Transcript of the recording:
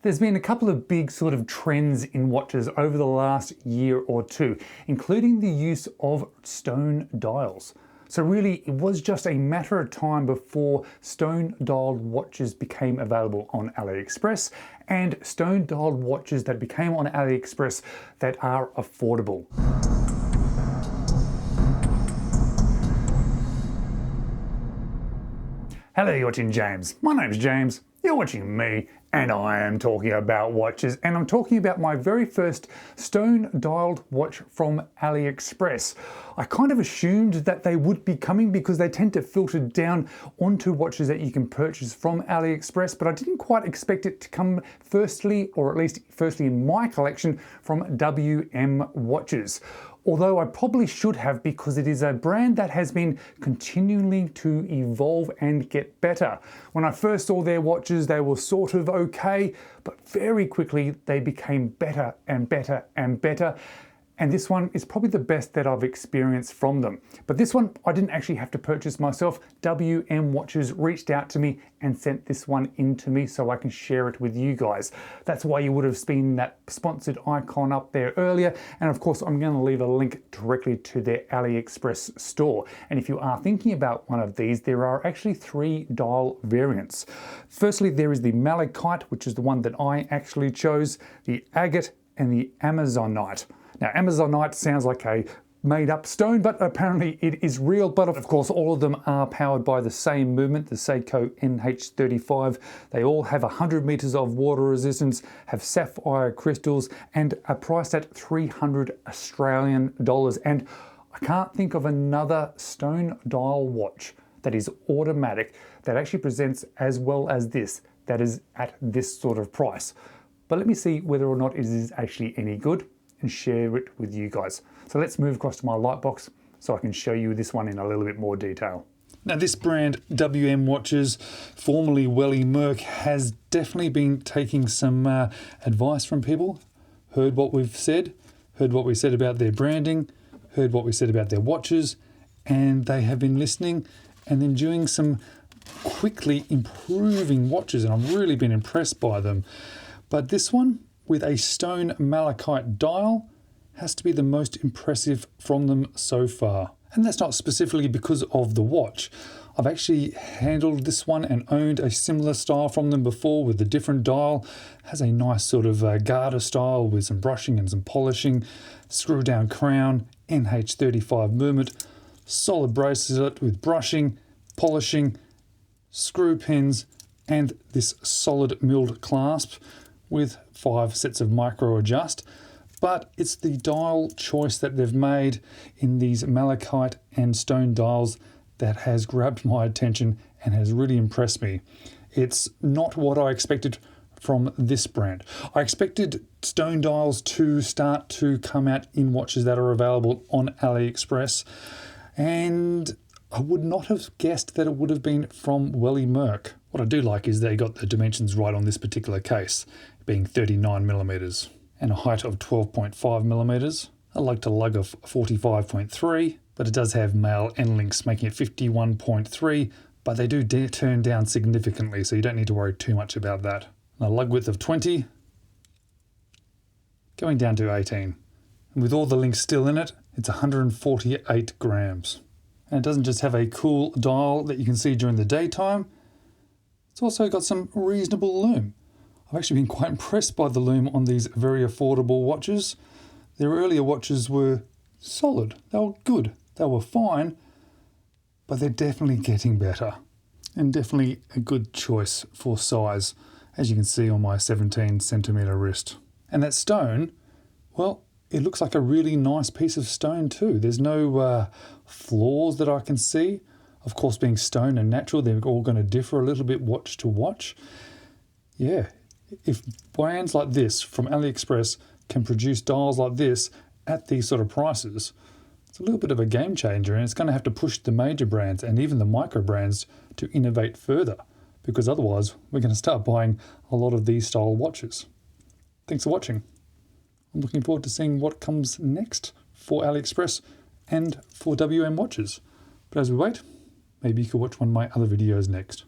There's been a couple of big sort of trends in watches over the last year or two, including the use of stone dials. So really, it was just a matter of time before stone dialed watches became available on AliExpress, and stone dialed watches that became on AliExpress that are affordable. Hello, you're watching James. My name's James, you're watching me, and I am talking about watches, and I'm talking about my very first stone dialed watch from AliExpress. I kind of assumed that they would be coming because they tend to filter down onto watches that you can purchase from AliExpress, but I didn't quite expect it to come firstly, or at least firstly in my collection, from WM Watches. Although I probably should have, because it is a brand that has been continuing to evolve and get better. When I first saw their watches, they were sort of okay, but very quickly they became better and better and better. And this one is probably the best that I've experienced from them. But this one, I didn't actually have to purchase myself. WM Watches reached out to me and sent this one in to me so I can share it with you guys. That's why you would have seen that sponsored icon up there earlier. And of course, I'm going to leave a link directly to their AliExpress store. And if you are thinking about one of these, there are actually 3 dial variants. Firstly, there is the Malachite, which is the one that I actually chose, the Agate, and the Amazonite. Now, Amazonite sounds like a made-up stone, but apparently it is real. But of course, all of them are powered by the same movement, the Seiko NH35. They all have 100 meters of water resistance, have sapphire crystals, and are priced at $300 Australian. And I can't think of another stone dial watch that is automatic that actually presents as well as this, that is at this sort of price. But let me see whether or not it is actually any good and share it with you guys. So let's move across to my light box so I can show you this one in a little bit more detail. Now, this brand, WM Watches, formerly WM225, has definitely been taking some advice from people, heard what we've said, heard what we said about their branding, heard what we said about their watches, and they have been listening and then doing some quickly improving watches, and I've really been impressed by them. But this one, with a stone malachite dial, has to be the most impressive from them so far. And that's not specifically because of the watch. I've actually handled this one and owned a similar style from them before with a different dial. It has a nice sort of garter style with some brushing and some polishing, screw down crown, NH35 movement, solid bracelet with brushing, polishing, screw pins, and this solid milled clasp with 5 sets of micro adjust. But it's the dial choice that they've made in these malachite and stone dials that has grabbed my attention and has really impressed me. It's not what I expected from this brand. I expected stone dials to start to come out in watches that are available on AliExpress, and I would not have guessed that it would have been from WM225. What I do like is they got the dimensions right on this particular case, being 39 millimeters and a height of 12.5 millimeters. I like to lug of 45.3, but it does have male end links, making it 51.3, but they do turn down significantly, so you don't need to worry too much about that. And a lug width of 20, going down to 18. And with all the links still in it, it's 148 grams. And it doesn't just have a cool dial that you can see during the daytime, it's also got some reasonable lume. I've actually been quite impressed by the lume on these very affordable watches. Their earlier watches were solid, they were good, they were fine, but they're definitely getting better. And definitely a good choice for size, as you can see on my 17 centimeter wrist. And that stone, well, it looks like a really nice piece of stone too. There's no flaws that I can see. Of course, being stone and natural, they're all going to differ a little bit watch to watch. Yeah, if brands like this from AliExpress can produce dials like this at these sort of prices, it's a little bit of a game changer, and it's going to have to push the major brands and even the micro brands to innovate further, because otherwise we're going to start buying a lot of these style watches. Thanks for watching. I'm looking forward to seeing what comes next for AliExpress and for WM Watches. But as we wait, maybe you could watch one of my other videos next.